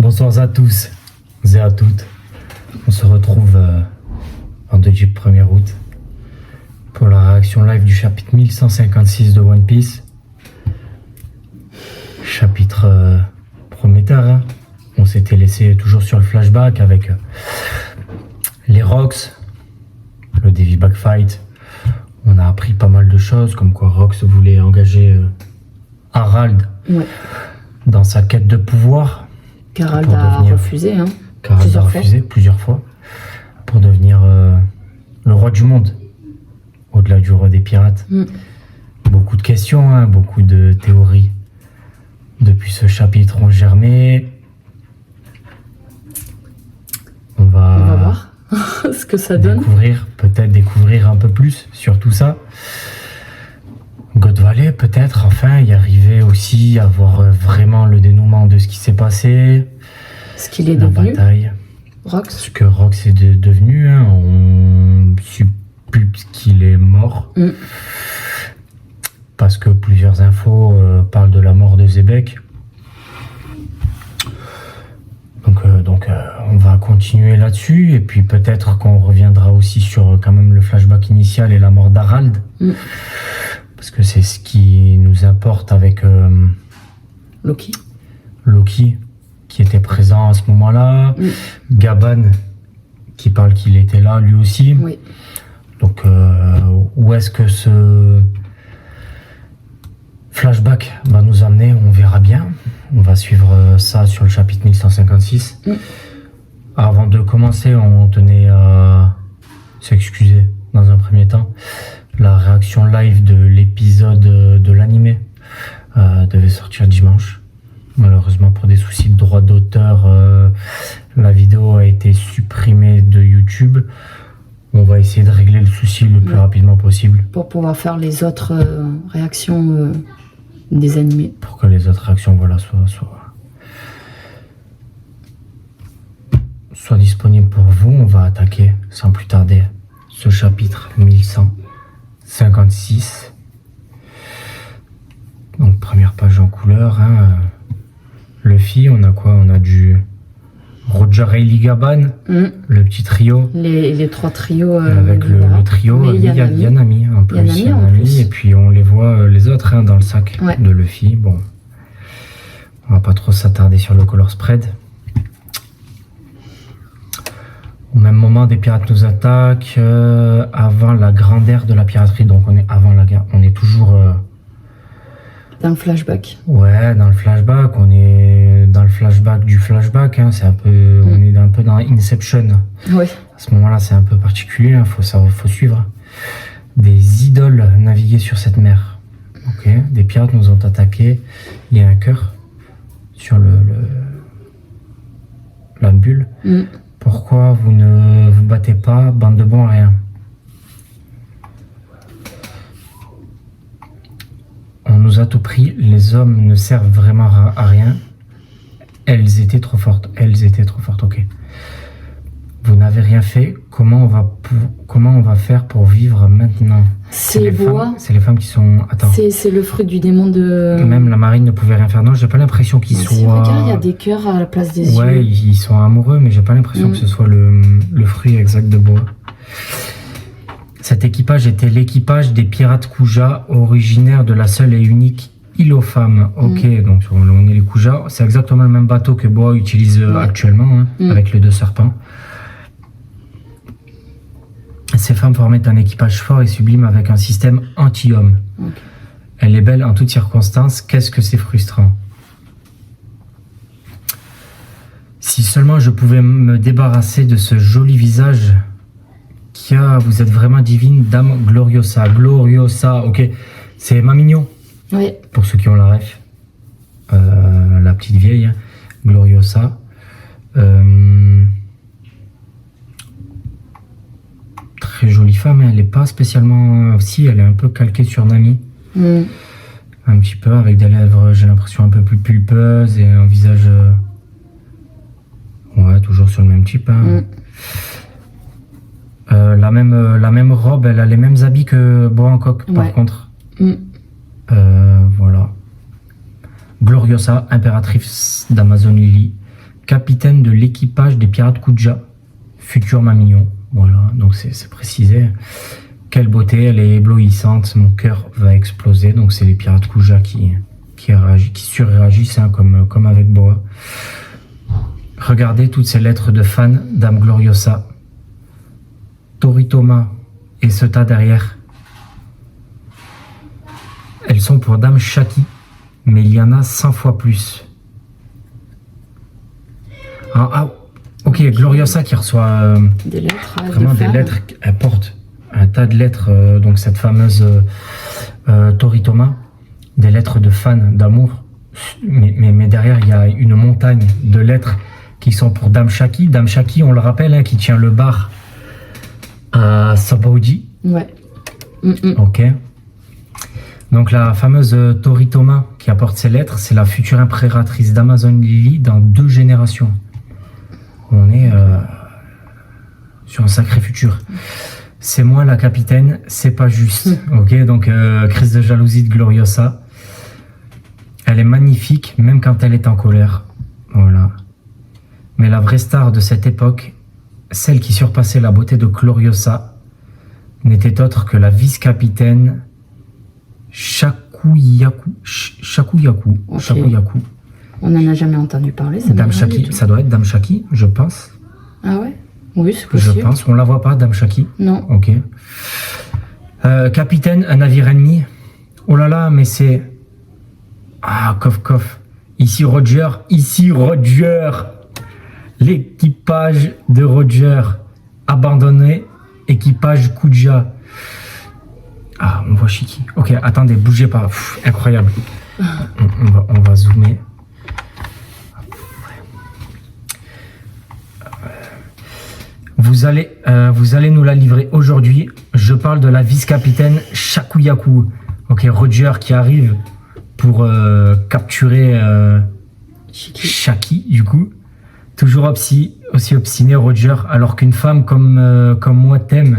Bonsoir à tous et à toutes. On se retrouve vendredi 1er août pour la réaction live du chapitre 1156 de One Piece. Chapitre prometteur. Hein. On s'était laissé toujours sur le flashback avec les Rocks, le Davy Backfight. On a appris pas mal de choses, comme quoi Rocks voulait engager Harald dans sa quête de pouvoir. Harald a refusé, hein, Harald a refusé plusieurs fois pour devenir le roi du monde, au-delà du roi des pirates. Beaucoup de questions, hein, beaucoup de théories depuis ce chapitre ont germé. On va voir ce que ça donne. Peut-être découvrir un peu plus sur tout ça. God Valley, peut-être, enfin, y arriver aussi à voir vraiment le dénouement de ce qui s'est passé. Ce qu'il est devenu. Bataille. Rox. Ce que Rox est devenu. Hein. On suppute qu'il est mort. Parce que plusieurs infos parlent de la mort de Zebek. Donc on va continuer là-dessus. Et puis peut-être qu'on reviendra aussi sur quand même le flashback initial et la mort d'Harald. Parce que c'est ce qui nous importe avec Loki, qui était présent à ce moment-là. Gaban, qui parle qu'il était là lui aussi. Donc où est-ce que ce flashback va nous amener? On verra bien. On va suivre ça sur le chapitre 1156. Avant de commencer, on tenait à s'excuser dans un premier temps. La réaction live de l'épisode de l'animé devait sortir dimanche. Malheureusement, pour des soucis de droit d'auteur, la vidéo a été supprimée de YouTube. On va essayer de régler le souci le plus rapidement possible. Pour pouvoir faire les autres réactions des animés. Pour que les autres réactions soient disponibles pour vous. On va attaquer sans plus tarder ce chapitre 1156. Donc première page en couleur. Hein. Luffy, on a quoi? On a du Roger Rayleigh Gaban, le petit trio. Les trois trios. Avec le trio, il y a Nami en plus. Et puis on les voit les autres hein, dans le sac de Luffy. Bon, on va pas trop s'attarder sur le color spread. Au même moment, des pirates nous attaquent avant la grande ère de la piraterie. Donc on est avant la guerre. On est toujours dans le flashback. Ouais, dans le flashback. On est dans le flashback du flashback. Hein. C'est un peu, on est un peu dans Inception. À ce moment-là, c'est un peu particulier. Hein. Faut suivre. Des idoles naviguaient sur cette mer. Des pirates nous ont attaqués. Il y a un cœur sur la bulle. Pourquoi vous ne vous battez pas, bande de bons à rien? On nous a tout pris, les hommes ne servent vraiment à rien. Elles étaient trop fortes, ok. Vous n'avez rien fait, comment on va faire pour vivre maintenant? C'est les femmes qui sont... Attends. C'est le fruit du démon de... Même la marine ne pouvait rien faire. Non, j'ai pas l'impression qu'ils soient... Regarde, il y a des cœurs à la place des yeux. Ouais, ils sont amoureux, mais j'ai pas l'impression que ce soit le fruit exact de bois. Cet équipage était l'équipage des pirates Kuja, originaires de la seule et unique île aux femmes. Donc on est les Kuja. C'est exactement le même bateau que Boa utilise actuellement, hein, avec les deux serpents. Ces femmes formaient un équipage fort et sublime avec un système anti-homme. Elle est belle en toutes circonstances. Qu'est-ce que c'est frustrant. Si seulement je pouvais me débarrasser de ce joli visage... Kia, vous êtes vraiment divine, dame Gloriosa. Gloriosa, ok. C'est ma mignon. Pour ceux qui ont la ref. La petite vieille. Hein. Gloriosa. Très jolie femme. Hein. Elle n'est pas spécialement... Si, elle est un peu calquée sur Nami. Un petit peu, avec des lèvres, j'ai l'impression, un peu plus pulpeuses. Et un visage... Ouais, toujours sur le même type. Hein. La même robe, elle a les mêmes habits que Boa Hancock, par contre. Voilà. Gloriosa, impératrice d'Amazon Lily, capitaine de l'équipage des pirates Kuja, futur mamillon. Voilà, donc c'est précisé. Quelle beauté, elle est éblouissante, mon cœur va exploser. Donc c'est les pirates Kuja qui surréagissent hein, comme avec Boa. Regardez toutes ces lettres de fans, Dame Gloriosa, Toritoma et ce tas derrière. Elles sont pour Dame Shaki, mais il y en a 100 fois plus. Ok, Gloriosa qui reçoit des lettres, vraiment des lettres. Elle porte un tas de lettres, donc cette fameuse Toritoma, des lettres de fans, d'amour. Mais derrière, il y a une montagne de lettres qui sont pour Dame Shaki. Dame Shaki, on le rappelle, hein, qui tient le bar à Sabaudi. Ouais. Ok. Donc la fameuse Toritoma qui apporte ces lettres, c'est la future impératrice d'Amazon Lily dans 2 générations. On est sur un sacré futur. C'est moi la capitaine, c'est pas juste. Ok, donc crise de jalousie de Gloriosa. Elle est magnifique, même quand elle est en colère. Voilà. Mais la vraie star de cette époque, celle qui surpassait la beauté de Gloriosa, n'était autre que la vice-capitaine Shakuyaku. Okay. On n'en a jamais entendu parler. Ça Dame Shaki, ça doit être Dame Shaki, je pense. Ah ouais? Oui, c'est possible. Je pense. On la voit pas, Dame Shaki? Non. Ok. Capitaine, un navire ennemi. Oh là là, mais c'est... Ah, coff. Ici Roger. L'équipage de Roger. Abandonné. Équipage Kuja. Ah, on voit Shiki. Ok, attendez, bougez pas. Pff, incroyable. On va zoomer. Vous allez nous la livrer aujourd'hui. Je parle de la vice-capitaine Shakuyaku. Ok, Roger qui arrive pour capturer Shaki, du coup. Toujours aussi obstiné, Roger, alors qu'une femme comme moi t'aime.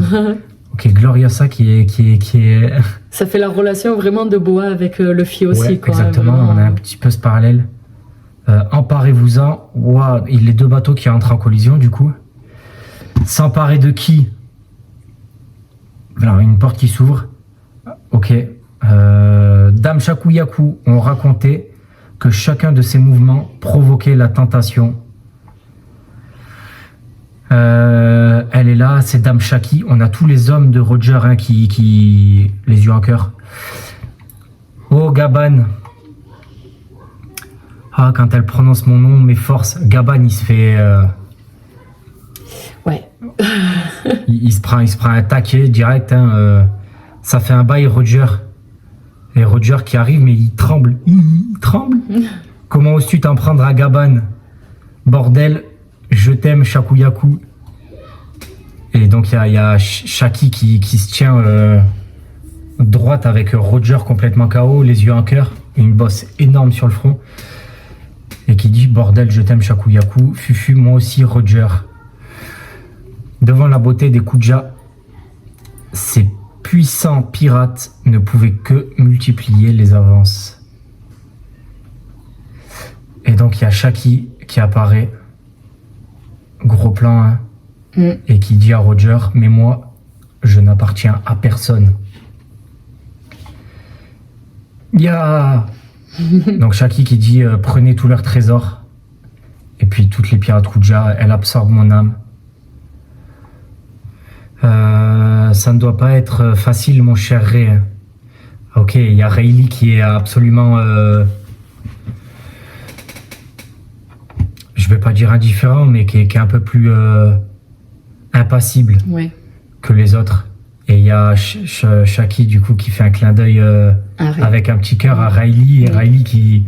Ok, Gloriosa qui est... Ça fait la relation vraiment de Boa avec Luffy aussi. Ouais, quoi, exactement, vraiment. On a un petit peu ce parallèle. Emparez-vous-en. Wow, les 2 bateaux qui entrent en collision, du coup. S'emparer de qui? Voilà, une porte qui s'ouvre. Ok. Dame Shakuyaku ont raconté que chacun de ces mouvements provoquait la tentation. Elle est là, c'est Dame Shaki. On a tous les hommes de Roger hein, qui les yeux en cœur. Oh Gaban. Ah, quand elle prononce mon nom, mes forces. Gaban, il se fait. Ouais. il se prend un taquet direct. Hein, ça fait un bail Roger. Et Roger qui arrive, mais il tremble. Il tremble. Comment oses-tu t'en prendre à Gaban? Bordel, je t'aime, Shakuyaku. Et donc il y a Shaki qui se tient droite avec Roger complètement KO, les yeux en cœur, une bosse énorme sur le front. Et qui dit bordel, je t'aime, Shakuyaku. Fufu, moi aussi, Roger. Devant la beauté des Kuja, ces puissants pirates ne pouvaient que multiplier les avances. Et donc il y a Shaki qui apparaît, gros plan, hein, et qui dit à Roger, mais moi, je n'appartiens à personne. Ya Donc Shaki qui dit, prenez tous leurs trésors, et puis toutes les pirates Kuja, elles absorbent mon âme. Ça ne doit pas être facile, mon cher Ray. Ok, il y a Rayleigh qui est absolument... je vais pas dire indifférent, mais qui est un peu plus impassible que les autres. Et il y a Shaki, du coup, qui fait un clin d'œil avec un petit cœur à Rayleigh. Et Rayleigh qui...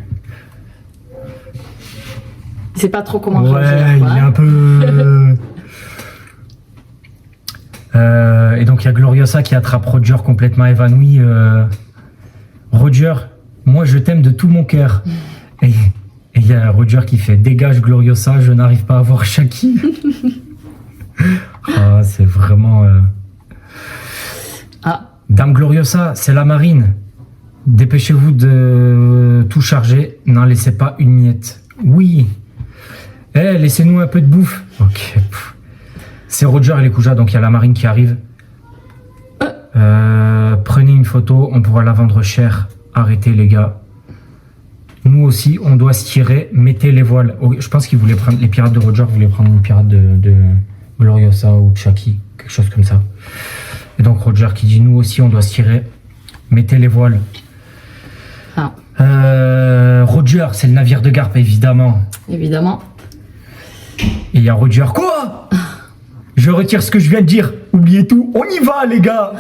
Il sait pas trop comment réagir. Ouais, il est un peu... et donc il y a Gloriosa qui attrape Roger complètement évanoui. Roger, moi je t'aime de tout mon cœur. Et il y a Roger qui fait dégage Gloriosa, je n'arrive pas à voir Shaki. Ah, c'est vraiment... Dame Gloriosa, c'est la marine. Dépêchez-vous de tout charger, n'en laissez pas une miette. Oui. Eh, laissez-nous un peu de bouffe. Ok. C'est Roger et les Kuja, donc il y a la marine qui arrive. Prenez une photo, on pourra la vendre cher. Arrêtez les gars. Nous aussi, on doit se tirer. Mettez les voiles. Oh, je pense qu'ils voulaient prendre, les pirates de Roger voulaient prendre une pirate de Gloriosa ou de Shaki, quelque chose comme ça. Et donc Roger qui dit nous aussi, on doit se tirer. Mettez les voiles. Ah. Roger, c'est le navire de Garp, évidemment. Évidemment. Et il y a Roger. Quoi? Je retire ce que je viens de dire. Oubliez tout. On y va, les gars.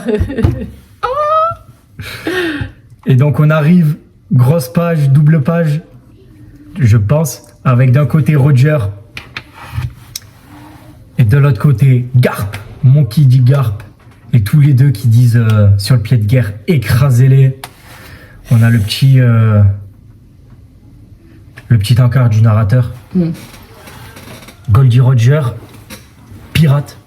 Et donc, on arrive. Grosse page, double page. Je pense. Avec d'un côté Roger. Et de l'autre côté, Garp. Mon qui dit Garp. Et tous les deux qui disent sur le pied de guerre, écrasez-les. On a le petit encart du narrateur. Goldie Roger, pirate,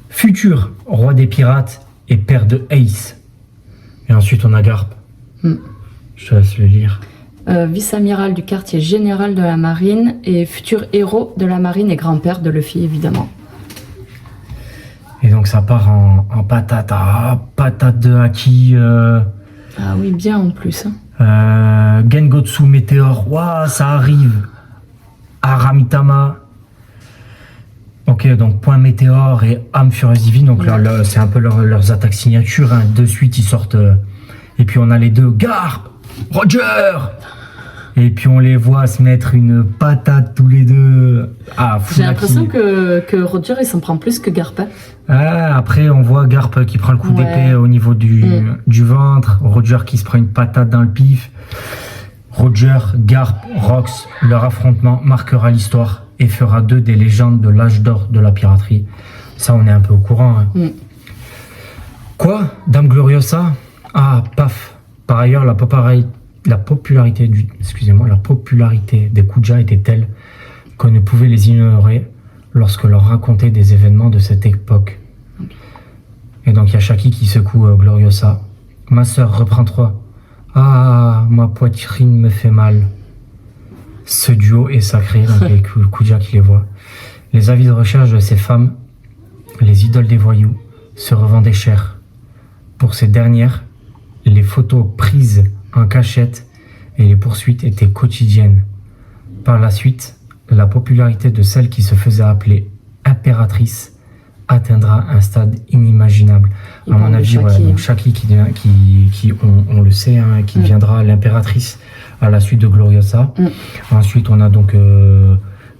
futur roi des pirates et père de Ace. Et ensuite on a Garp. Je te laisse le lire. Vice-amiral du quartier général de la marine et futur héros de la marine et grand-père de Luffy, évidemment. Et donc ça part en patate. Ah, patate de Haki. Ah oui, bien en plus. Hein. Gengotsu Météore. Waouh, ça arrive. Aramitama. Ok, donc point Météore et âme furieuse divine. Donc là, c'est un peu leurs attaques signatures. Hein. De suite, ils sortent. Et puis on a les deux. Garp, Roger. Et puis on les voit se mettre une patate tous les deux. Ah, j'ai l'impression que Roger il s'en prend plus que Garp. Ah, après on voit Garp qui prend le coup d'épée au niveau du ventre. Roger qui se prend une patate dans le pif. Roger, Garp, Rox, leur affrontement marquera l'histoire et fera d'eux des légendes de l'âge d'or de la piraterie. Ça on est un peu au courant. Hein. Quoi? Dame Gloriosa? Ah, paf. Par ailleurs, la popularité des Kuja était telle qu'on ne pouvait les ignorer lorsque leur racontait des événements de cette époque. Et donc il y a Shaki qui secoue Gloriosa. Ma sœur, reprends-toi. Ah, ma poitrine me fait mal. Ce duo est sacré, donc les Kuja qui les voient. Les avis de recherche de ces femmes, les idoles des voyous, se revendaient cher. Pour ces dernières, les photos prises en cachette et les poursuites étaient quotidiennes. Par la suite, la popularité de celle qui se faisait appeler impératrice atteindra un stade inimaginable. À mon avis, donc Shaki qui on le sait, hein, qui deviendra l'impératrice à la suite de Gloriosa. Ensuite, on a donc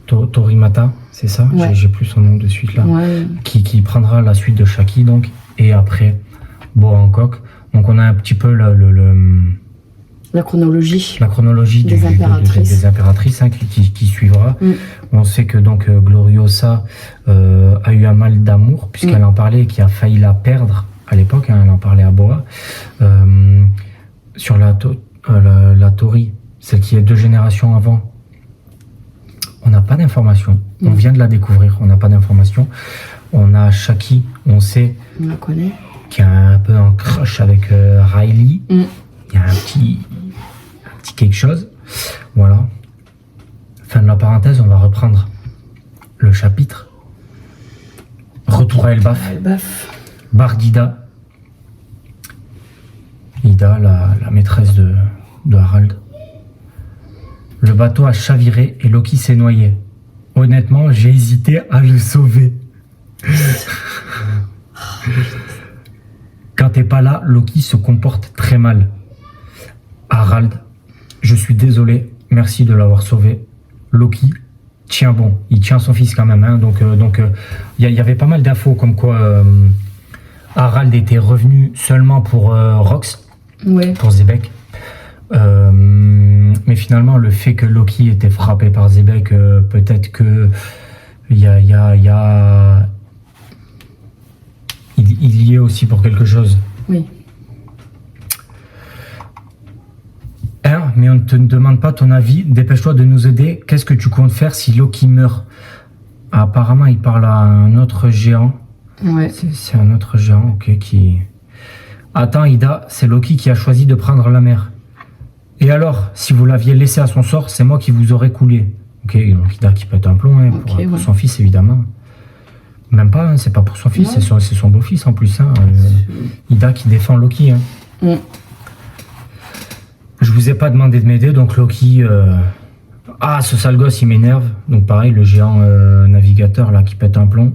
Torimata, c'est ça? J'ai plus son nom de suite là. Qui prendra la suite de Shaki donc. Et après, Boa Hancock. Donc on a un petit peu la chronologie des impératrices hein, qui suivra. On sait que donc Gloriosa a eu un mal d'amour puisqu'elle en parlait et qui a failli la perdre à l'époque. Hein, elle en parlait à Boa. Sur la Tori, celle qui est 2 générations avant, on n'a pas d'informations. On vient de la découvrir, on n'a pas d'informations. On a Shaki, on sait. On la connaît. Qui a un peu un crush avec Riley. Il y a un petit quelque chose. Voilà. Fin de la parenthèse, on va reprendre le chapitre. Retour à Elbaf. Bardida. Ida, la maîtresse de Harald. Le bateau a chaviré et Loki s'est noyé. Honnêtement, j'ai hésité à le sauver. Quand t'es pas là, Loki se comporte très mal. Harald, je suis désolé, merci de l'avoir sauvé. Loki tient bon, il tient son fils quand même. Hein, donc il y avait pas mal d'infos comme quoi Harald était revenu seulement pour Rox, pour Zebek. Mais finalement, le fait que Loki était frappé par Zebek, peut-être que il y est aussi pour quelque chose. Oui. Hein, mais on ne te demande pas ton avis. Dépêche-toi de nous aider. Qu'est-ce que tu comptes faire si Loki meurt? Apparemment, il parle à un autre géant. Ouais. C'est un autre géant, ok, qui... Attends, Ida, c'est Loki qui a choisi de prendre la mer. Et alors, si vous l'aviez laissé à son sort, c'est moi qui vous aurais coulé. Ok, donc Ida qui pète un plomb hein, Ok, pour ouais. son fils, évidemment. Même pas, hein, c'est pas pour son fils, Non. c'est son beau-fils en plus. Hein. Ida qui défend Loki. Hein. Mm. Je vous ai pas demandé de m'aider, donc Loki... Ah, ce sale gosse, il m'énerve. Donc pareil, le géant navigateur là qui pète un plomb.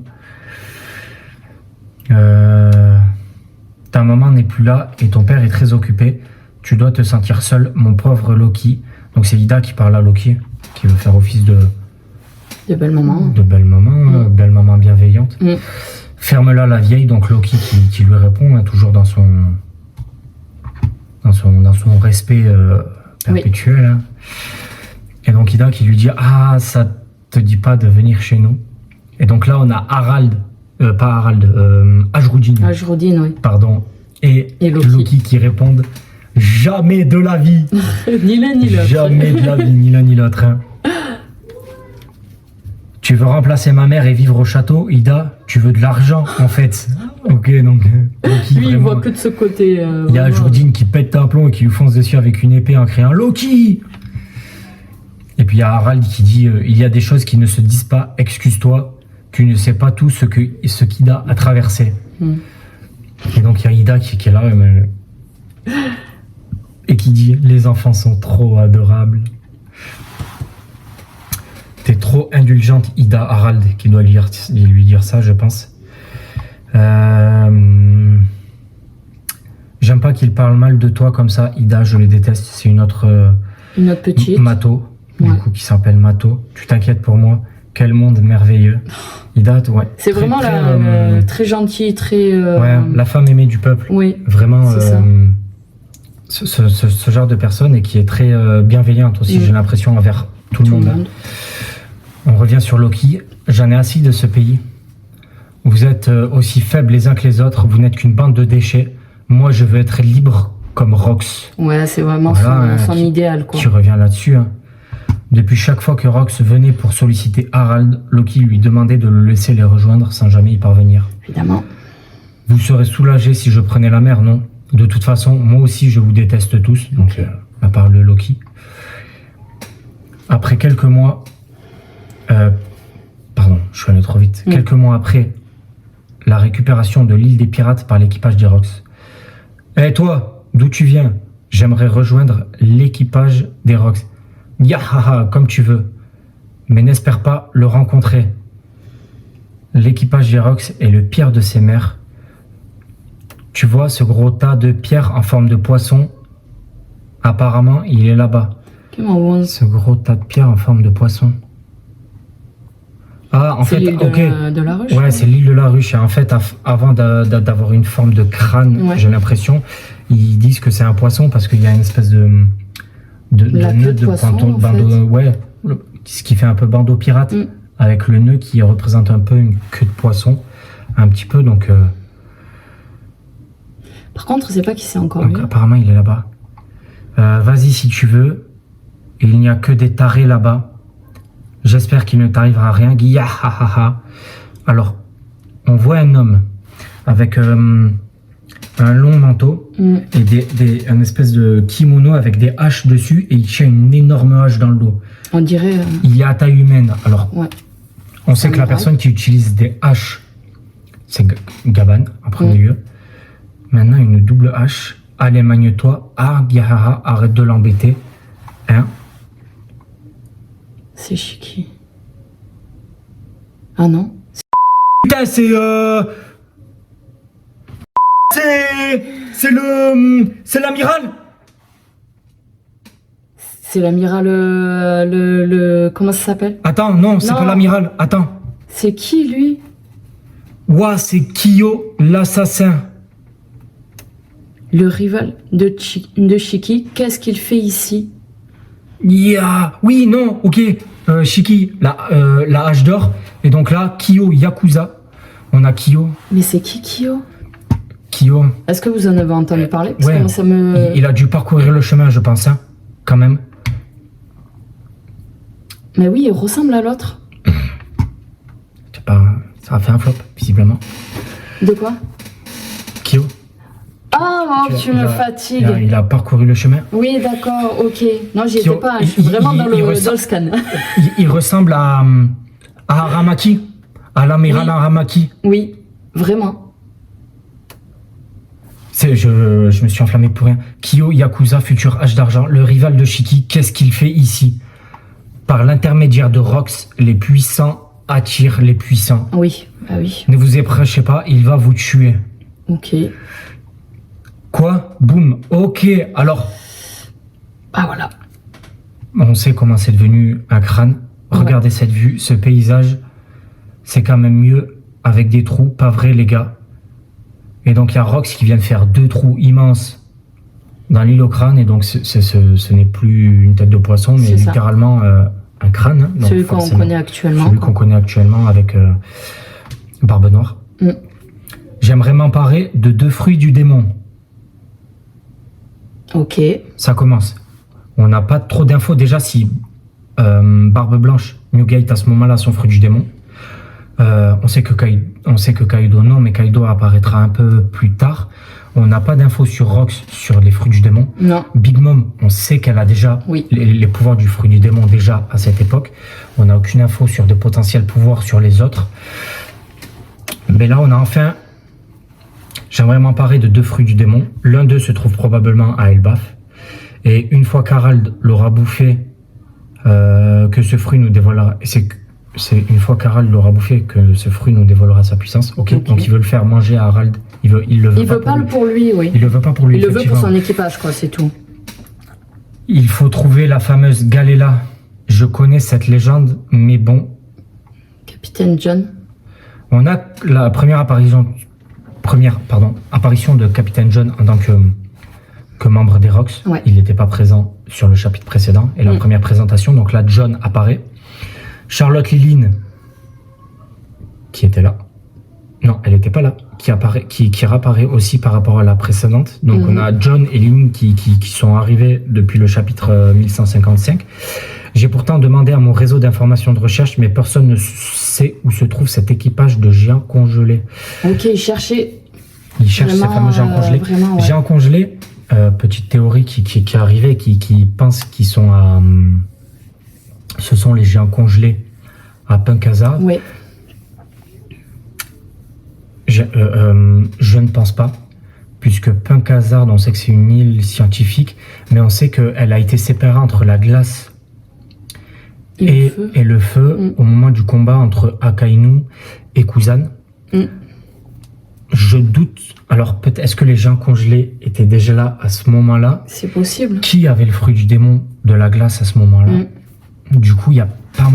Ta maman n'est plus là et ton père est très occupé. Tu dois te sentir seul, mon pauvre Loki. Donc c'est Ida qui parle à Loki, qui veut faire office de belle maman. belle maman, belle maman bienveillante. Mm. Ferme-la la vieille, donc Loki qui lui répond, hein, toujours dans son respect perpétuel. Hein. Et donc Ida qui lui dit ah ça te dit pas de venir chez nous. Et donc là on a Ajrudine. Ajrudine, oui. Pardon. Et Loki qui répondent jamais de la vie. Ni l'un ni l'autre. Jamais de la vie, ni l'un ni l'autre. Hein. Tu veux remplacer ma mère et vivre au château, Ida? Tu veux de l'argent, en fait. Ok, donc... Loki, Lui, il vraiment, voit que de ce côté. il y a Ajrudine qui pète un plomb et qui lui fonce dessus avec une épée en criant « Loki !» Et puis il y a Harald qui dit « Il y a des choses qui ne se disent pas, excuse-toi, tu ne sais pas tout ce qu'Ida a traversé. Et donc il y a Ida qui est là et qui dit « Les enfants sont trop adorables. » T'es trop indulgente, Ida. Harald qui doit lui dire ça, je pense. J'aime pas qu'il parle mal de toi comme ça, Ida, je le déteste. C'est une autre petite. Mato, du coup, qui s'appelle Mato. Tu t'inquiètes pour moi. Quel monde merveilleux. Ida, ouais. C'est vraiment très gentil, très... Ouais, la femme aimée du peuple. Oui, vraiment, c'est ce genre de personne et qui est très bienveillante aussi, j'ai l'impression, envers tout le monde. On revient sur Loki. J'en ai assez de ce pays. Vous êtes aussi faibles les uns que les autres. Vous n'êtes qu'une bande de déchets. Moi, je veux être libre comme Rox. Ouais, c'est vraiment son idéal, quoi. Qui revient là-dessus. Hein. Depuis chaque fois que Rox venait pour solliciter Harald, Loki lui demandait de le laisser les rejoindre sans jamais y parvenir. Évidemment. Vous serez soulagé si je prenais la mer, non? De toute façon, moi aussi, je vous déteste tous. Donc, à part le Loki. Après quelques mois... pardon, je suis allé trop vite. Quelques mois après la récupération de l'île des pirates par l'équipage des Rox. Eh toi, d'où tu viens? J'aimerais rejoindre l'équipage des Rox. Yahaha, comme tu veux. Mais n'espère pas le rencontrer. L'équipage des Rox est le pire de ces mers. Tu vois ce gros tas de pierres en forme de poisson? Apparemment, il est là-bas. Ce gros tas de pierres en forme de poisson. Ah, en fait, l'île ok. de la Ruche. Ouais, c'est l'île de la Ruche. Et en fait, avant d'avoir une forme de crâne, j'ai l'impression, ils disent que c'est un poisson parce qu'il y a une espèce de nœud de poisson, ouais, ce qui fait un peu bandeau pirate, avec le nœud qui représente un peu une queue de poisson, un petit peu. Donc, par contre, je sais pas qui c'est encore. Donc, apparemment, il est là-bas. Vas-y si tu veux. Il n'y a que des tarés là-bas. J'espère qu'il ne t'arrivera rien. Alors, on voit un homme avec un long manteau et un espèce de kimono avec des haches dessus et il tient une énorme hache dans le dos. On dirait... Il est à taille humaine. Alors, on sait que la personne qui utilise des haches, c'est Gaban, en premier lieu. Maintenant, une double hache. Allez, magne-toi. Arrête de l'embêter. Hein? C'est Shiki. Ah non? Putain, c'est l'amiral. C'est l'amiral comment ça s'appelle? Attends, non, c'est pas l'amiral. Attends. C'est qui lui? Ouah, c'est Kyo, l'assassin. Le rival de Shiki. Qu'est-ce qu'il fait ici? Oui, non, ok. Shiki, la hache d'or. Et donc là, Kyo, Yakuza. On a Kyo. Mais c'est qui Kyo? Kyo. Est-ce que vous en avez entendu parler? Parce ouais. que moi, ça me... Il a dû parcourir le chemin, je pense, hein, quand même. Mais oui, il ressemble à l'autre. C'est pas... Ça a fait un flop, visiblement. De quoi? Kyo. Ah, oh, tu me fatigues. Il a parcouru le chemin. Oui, d'accord, ok. Non, j'y étais pas, je suis vraiment dans le scan. Il ressemble à Aramaki, à l'amiral Aramaki. Oui, vraiment. Je me suis enflammé pour rien. Kyo Yakuza, futur H d'argent, le rival de Shiki, qu'est-ce qu'il fait ici? Par l'intermédiaire de Rox, les puissants attirent les puissants. Oui, bah oui. Ne vous approchez pas, il va vous tuer. Ok. Quoi? Boum. Ok, alors... Ah voilà. On sait comment c'est devenu un crâne. Regardez cette vue, ce paysage. C'est quand même mieux avec des trous, pas vrai les gars. Et donc il y a Rox qui vient de faire 2 trous immenses dans l'île au crâne. Et donc ce n'est plus une tête de poisson, mais littéralement un crâne. Donc celui qu'on connaît actuellement. Celui qu'on connaît actuellement avec Barbe Noire. J'aimerais m'emparer de 2 fruits du démon. Ok. Ça commence. On n'a pas trop d'infos déjà si Barbe Blanche, Newgate à ce moment-là, son fruit du démon. On sait que Kaido non, mais Kaido apparaîtra un peu plus tard. On n'a pas d'infos sur Rox, sur les fruits du démon. Non. Big Mom, on sait qu'elle a déjà les pouvoirs du fruit du démon déjà à cette époque. On n'a aucune info sur de potentiels pouvoirs sur les autres. Mais là, on a enfin... J'aimerais m'emparer de 2 fruits du démon. L'un d'eux se trouve probablement à Elbaf. Et une fois qu'Harald l'aura bouffé, que ce fruit nous dévoilera... C'est une fois qu'Harald l'aura bouffé que ce fruit nous dévoilera sa puissance. Ok. Donc il veut le faire manger à Harald. Il le veut pas pour lui, oui. Il le veut pas pour lui. Il le veut pour son équipage, quoi, c'est tout. Il faut trouver la fameuse Galela. Je connais cette légende, mais bon. Capitaine John. On a la première apparition de Capitaine John en tant que membre des Rox. Ouais. Il n'était pas présent sur le chapitre précédent. Et la première présentation, donc là, John apparaît. Charlotte Liline, qui était là. Non, elle n'était pas là. Qui réapparaît aussi par rapport à la précédente. Donc on a John et Liline qui sont arrivés depuis le chapitre 1155. J'ai pourtant demandé à mon réseau d'information de recherche, mais personne ne sait où se trouve cet équipage de géants congelés. Ok, il cherche ces fameux géants congelés. Vraiment, ouais. Géants congelés, petite théorie qui est arrivée, qui pense qu'ils sont à... ce sont les géants congelés à Punkazar. Oui. Je ne pense pas, puisque Punkazar, on sait que c'est une île scientifique, mais on sait qu'elle a été séparée entre la glace et le feu au moment du combat entre Akainu et Kuzan. Je doute. Alors, peut-être, est-ce que les géants congelés étaient déjà là à ce moment-là? C'est possible. Qui avait le fruit du démon de la glace à ce moment-là? Du coup, il y a pas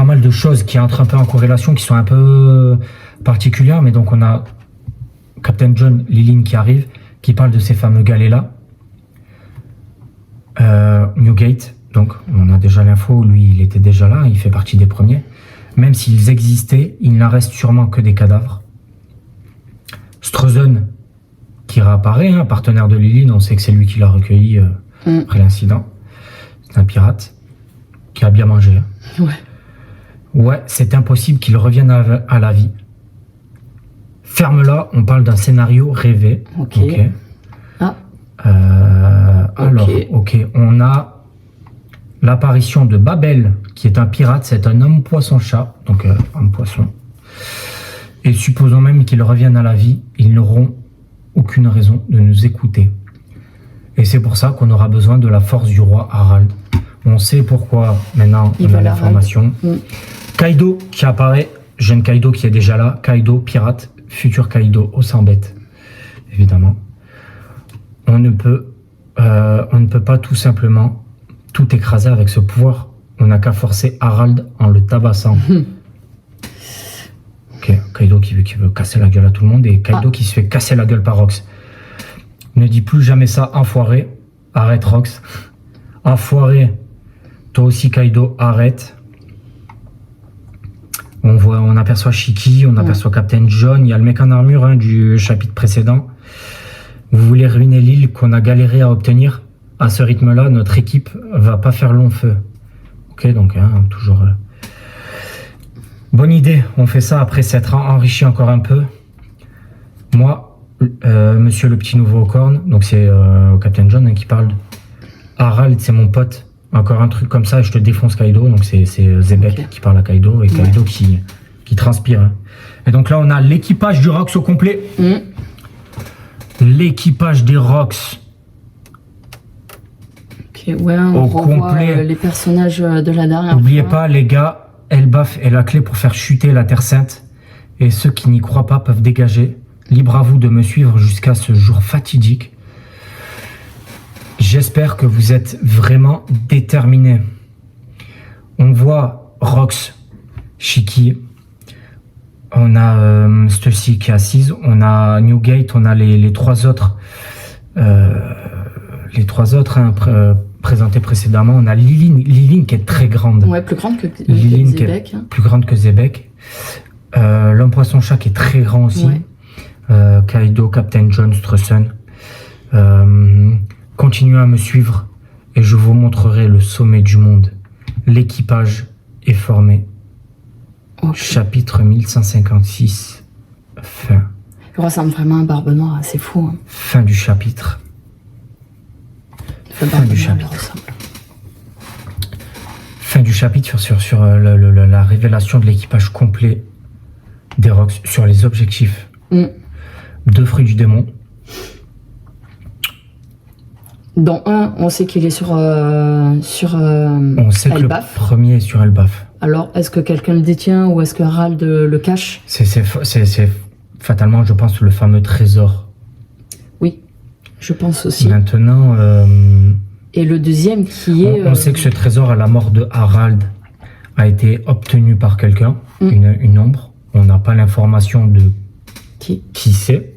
mal de choses qui entrent un peu en corrélation, qui sont un peu particulières. Mais donc, on a Captain John Liline qui arrive, qui parle de ces fameux galets-là. Newgate, donc on a déjà l'info, lui, il était déjà là, il fait partie des premiers. Même s'ils existaient, il n'en reste sûrement que des cadavres. Strauzen, qui réapparaît, partenaire de Liline, on sait que c'est lui qui l'a recueilli après l'incident. C'est un pirate qui a bien mangé. Ouais, c'est impossible qu'il revienne à la vie. Ferme-la, on parle d'un scénario rêvé. Ok. Alors, on a l'apparition de Babel, qui est un pirate, c'est un homme poisson-chat, donc homme poisson. Et supposons même qu'ils reviennent à la vie, ils n'auront aucune raison de nous écouter. Et c'est pour ça qu'on aura besoin de la force du roi Harald. On sait pourquoi maintenant on a l'information. Kaido qui apparaît, jeune Kaido qui est déjà là, Kaido pirate, futur Kaido au 100 bêtes, évidemment. On ne peut pas tout simplement tout écraser avec ce pouvoir. On n'a qu'à forcer Harald en le tabassant. Ok, Kaido qui veut casser la gueule à tout le monde et Kaido qui se fait casser la gueule par Rox. Ne dis plus jamais ça, enfoiré. Arrête Rox. Enfoiré. Toi aussi Kaido, arrête. On aperçoit Shiki, on aperçoit Captain John, il y a le mec en armure du chapitre précédent. Vous voulez ruiner l'île qu'on a galéré à obtenir? À ce rythme-là, notre équipe va pas faire long feu. Ok, donc toujours... Bonne idée, on fait ça après s'être enrichi encore un peu. Moi, monsieur le petit nouveau aux cornes, donc c'est Captain John qui parle. Harald, c'est mon pote. Encore un truc comme ça, je te défonce Kaido. Donc c'est Zebek qui parle à Kaido et Kaido qui transpire. Hein. Et donc là, on a l'équipage du Rox au complet. L'équipage des Rox. Ok, ouais, on revoit complet. Les personnages de la dernière N'oubliez fois. pas, les gars, Elbaf est la clé pour faire chuter la Terre Sainte. Et ceux qui n'y croient pas peuvent dégager. Libre à vous de me suivre jusqu'à ce jour fatidique. J'espère que vous êtes vraiment déterminés. On voit Rox, Shiki, on a Stussy qui est assise, on a Newgate, on a les trois autres, présentés précédemment. On a Liline qui est très grande. Ouais, plus grande que Liline Zebek. Qui est plus grande que Zebek. L'homme poisson chat qui est très grand aussi. Ouais. Kaido, Captain John, Strussen. Continuez à me suivre et je vous montrerai le sommet du monde. L'équipage est formé. Okay. Chapitre 1156. Fin. Il ressemble vraiment à Barbe Noire, c'est fou. Hein. Fin du chapitre. Barbe Noire, il ressemble. Fin du chapitre sur la révélation de l'équipage complet des Rox, sur les objectifs. 2 fruits du démon. Dont un, on sait qu'il est sur On sait que le Elbaf. premier est sur Elbaf. Alors, est-ce que quelqu'un le détient ou est-ce que Harald le cache? C'est fatalement, je pense, le fameux trésor. Oui, je pense aussi. Maintenant, Et le deuxième qui est... on sait que ce trésor, à la mort de Harald, a été obtenu par quelqu'un, une ombre. On n'a pas l'information de qui c'est.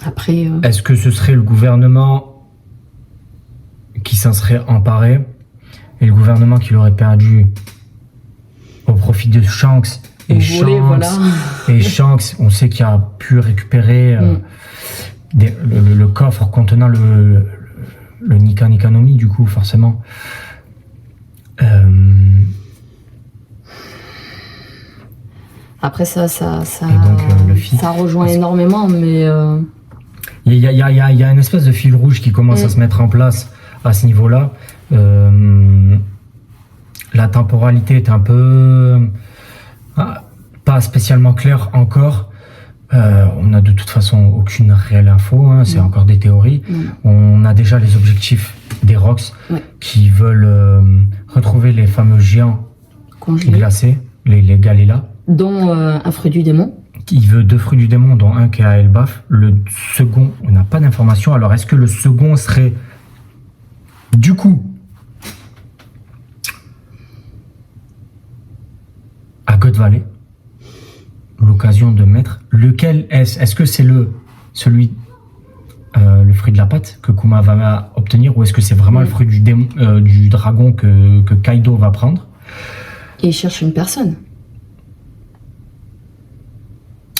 Après... Est-ce que ce serait le gouvernement qui s'en serait emparé et le gouvernement qui l'aurait perdu au profit de Shanks et Shanks, on sait qu'il a pu récupérer le coffre contenant le Nika no Mi, du coup, forcément. Après, ça donc, Luffy, ça rejoint énormément, mais... Il y a une espèce de fil rouge qui commence à se mettre en place à ce niveau-là. La temporalité est un peu pas spécialement claire encore. On n'a de toute façon aucune réelle info, hein, c'est encore des théories. On a déjà les objectifs des Rox qui veulent retrouver les fameux géants glacés, les Galela. Dont un fruit du démon. Il veut 2 fruits du démon, dont un qui est à Elbaf. Le second, on n'a pas d'informations. Alors, est-ce que le second serait, du coup, à God Valley? L'occasion de mettre. Lequel est-ce? Est-ce que c'est le fruit de la patte que Kuma va obtenir, ou est-ce que c'est vraiment le fruit du dragon que Kaido va prendre? Et il cherche une personne.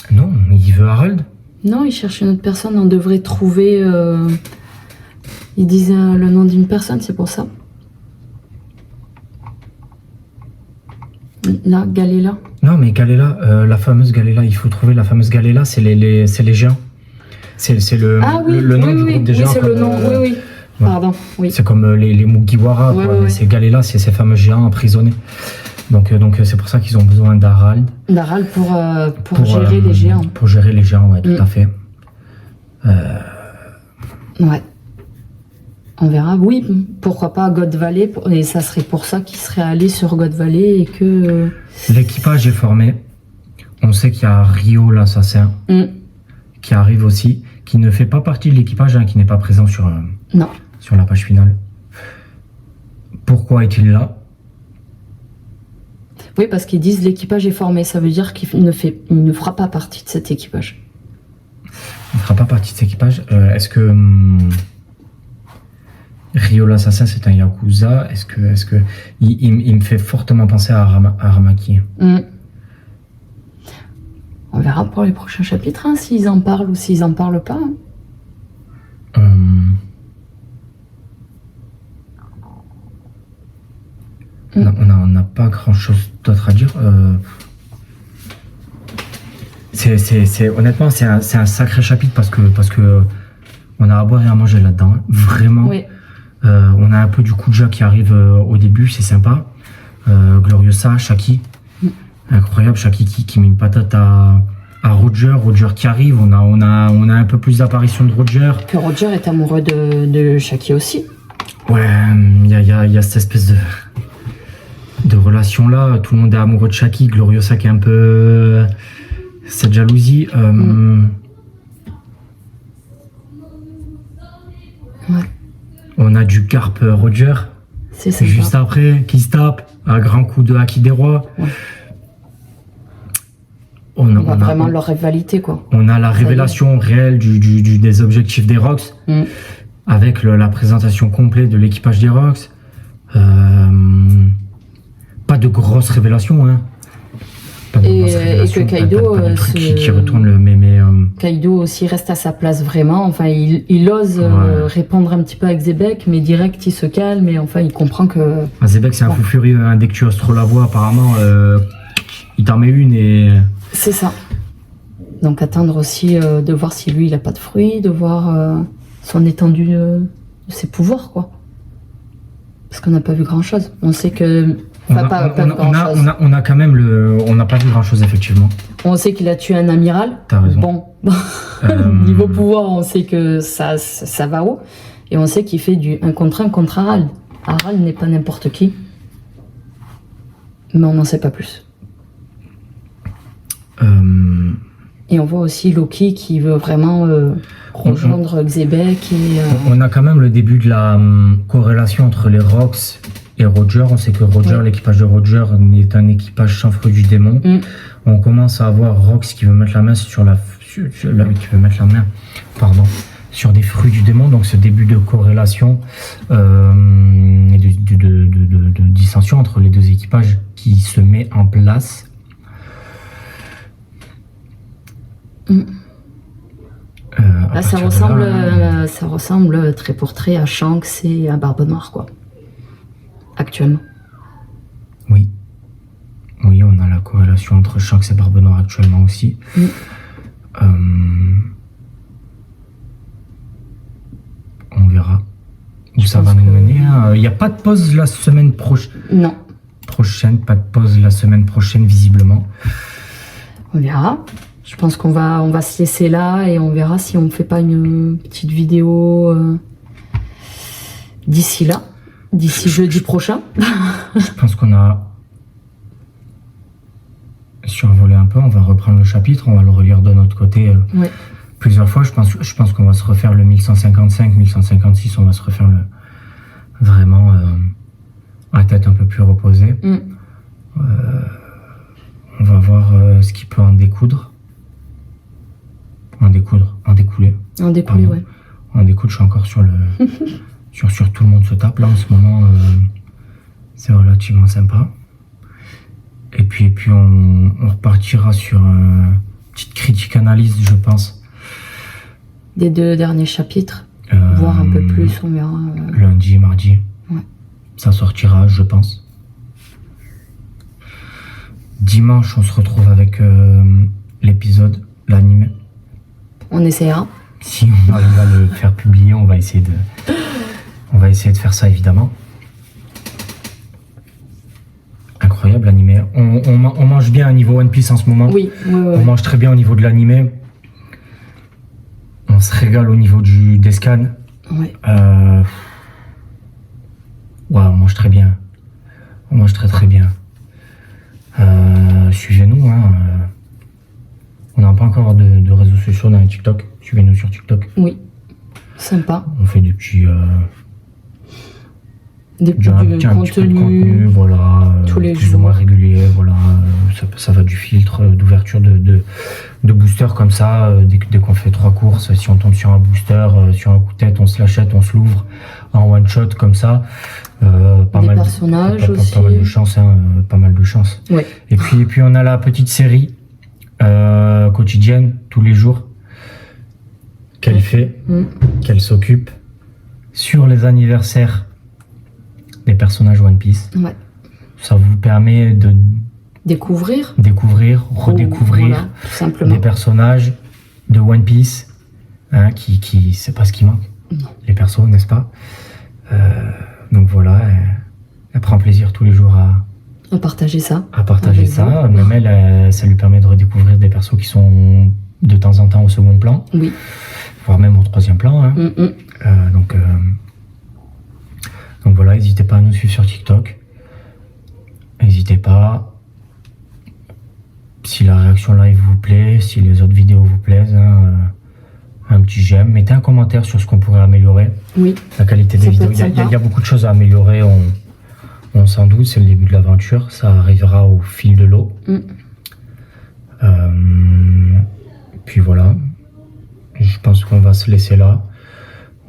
Non, il veut Harald. Non, il cherche une autre personne. On devrait trouver... Ils disent le nom d'une personne, c'est pour ça. Là, Galela. Non, mais Galela, la fameuse Galela, il faut trouver la fameuse Galela, c'est les géants. C'est le nom du groupe des géants. Oui, c'est le nom, oui. Pardon, oui. C'est comme les Mugiwara, mais c'est Galela, c'est ces fameux géants emprisonnés. Donc c'est pour ça qu'ils ont besoin d'Harald. D'Harald pour gérer les géants. Pour gérer les géants, ouais, tout à fait. Ouais. On verra. Oui, pourquoi pas God Valley. Et ça serait pour ça qu'ils seraient allés sur God Valley et que... L'équipage est formé. On sait qu'il y a Rio l'assassin qui arrive aussi, qui ne fait pas partie de l'équipage, hein, qui n'est pas présent sur la page finale. Pourquoi est-il là? Oui, parce qu'ils disent l'équipage est formé. Ça veut dire qu'il ne fera pas partie de cet équipage. Il ne fera pas partie de cet équipage. Est-ce que Rio l'assassin c'est un Yakuza? Est-ce que il me fait fortement penser à Aramaki. On verra pour les prochains chapitres, hein, s'ils en parlent ou s'ils en parlent pas. On n'a pas grand chose d'autre à dire. Honnêtement, c'est un sacré chapitre parce que on a à boire et à manger là-dedans. Hein. Vraiment. Oui. On a un peu du Kuja qui arrive au début, c'est sympa. Gloriosa, Shaki. Incroyable, Shaki qui met une patate à Roger. Roger qui arrive. On a un peu plus d'apparition de Roger. Puis Roger est amoureux de Shaki aussi. Ouais, il y a cette espèce de relation là. Tout le monde est amoureux de Shaki. Gloriosa qui est un peu cette jalousie. Ouais. On a du Carp Roger. C'est sympa. Juste après, qui se tape un grand coup de Haki des Rois. Ouais. On voit a vraiment leur rivalité, quoi. On a la révélation réelle des objectifs des Rocks, avec la présentation complète de l'équipage des Rocks. Pas de grosses révélations, hein. Pas de grosses révélations, et que Kaido pas de trucs qui retournent le Kaido aussi reste à sa place vraiment. Enfin, il ose répondre un petit peu avec Zebek, mais direct il se calme et enfin il comprend que. Zebek c'est un fou furieux, hein. Dès que tu oses trop la voix, apparemment, il t'en met une et. C'est ça. Donc attendre aussi de voir si lui il a pas de fruits, de voir son étendue de ses pouvoirs, quoi. Parce qu'on n'a pas vu grand chose. On sait que. On a quand même on n'a pas vu grand chose effectivement. On sait qu'il a tué un amiral. T'as raison. Bon, niveau pouvoir, on sait que ça va haut. Et on sait qu'il fait un contre Harald. Harald n'est pas n'importe qui. Mais on n'en sait pas plus. Et on voit aussi Loki qui veut vraiment rejoindre Xebec. On a quand même le début de la corrélation entre les Rocks et Roger. On sait que Roger, l'équipage de Roger, est un équipage sans fruit du démon. On commence à avoir Rox qui veut mettre la main sur sur des fruits du démon. Donc ce début de corrélation et de dissension entre les deux équipages qui se met en place. Là, ça ressemble trait pour trait à Shanks et à Barbe Noire, quoi. Actuellement. Oui, on a la corrélation entre Shanks et Barbe Noire actuellement aussi. On verra où ça va nous mener. Il n'y a pas de pause la semaine prochaine. Non. Pas de pause la semaine prochaine, visiblement. On verra. Je pense qu'on va se laisser là et on verra si on ne fait pas une petite vidéo d'ici là, d'ici jeudi prochain. Je pense qu'on a survolé un peu. On va reprendre le chapitre, on va le relire de notre côté plusieurs fois. Je pense qu'on va se refaire le 1155, 1156. On va se refaire vraiment à tête un peu plus reposée. On va voir ce qui peut en découdre. En découler, ouais. En découdre, je suis encore sur sur tout le monde se tape là en ce moment. C'est relativement sympa. Et puis on repartira sur une petite critique analyse, je pense. Des 2 derniers chapitres, voire un peu plus, on verra. Lundi et mardi. Ouais. Ça sortira, je pense. Dimanche, on se retrouve avec l'épisode, l'anime. On essaiera. Si on arrive à le faire publier, on va essayer de faire ça, évidemment. Incroyable l'animé. On mange bien au niveau One Piece en ce moment. Oui. On mange très bien au niveau de l'animé. On se régale au niveau des scans. Ouais. On mange très bien. On mange très très bien. Suivez-nous. On n'a pas encore de réseaux sociaux dans les TikTok. Suivez-nous sur TikTok. Oui. Sympa. On fait des petits... du contenu, voilà, tous les plus jours. ou moins régulier, voilà, ça va du filtre, d'ouverture de booster comme ça, dès qu'on fait 3 courses, si on tombe sur un booster, sur un coup de tête, on se l'achète, on se l'ouvre en one shot comme ça, pas des mal personnages aussi. Pas mal de chance, pas mal de chance. Ouais. Et puis on a la petite série quotidienne, tous les jours, qu'elle fait, qu'elle s'occupe, sur les anniversaires des personnages One Piece. Ouais. Ça vous permet Découvrir. redécouvrir Voilà, tout simplement. des personnages de One Piece, hein, qui c'est pas ce qui manque. Non. Les persos, n'est-ce pas? Donc voilà, elle prend plaisir tous les jours À partager ça. à partager Avec ça. vous. Même elle, ça lui permet de redécouvrir des persos qui sont de temps en temps au second plan, Oui. voire même au troisième plan, hein. Donc voilà, n'hésitez pas à nous suivre sur TikTok. N'hésitez pas. Si la réaction live vous plaît, si les autres vidéos vous plaisent, hein, un petit j'aime. Mettez un commentaire sur ce qu'on pourrait améliorer. Oui. La qualité des Ça peut vidéos. être Il y sympa. a beaucoup de choses à améliorer. On s'en doute, c'est le début de l'aventure. Ça arrivera au fil de l'eau. Puis voilà. Je pense qu'on va se laisser là.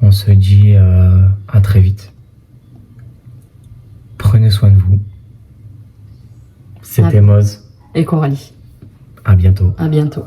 On se dit à très vite. Prenez soin de vous. C'était Ah. Moz. Et Coralie. À bientôt. À bientôt.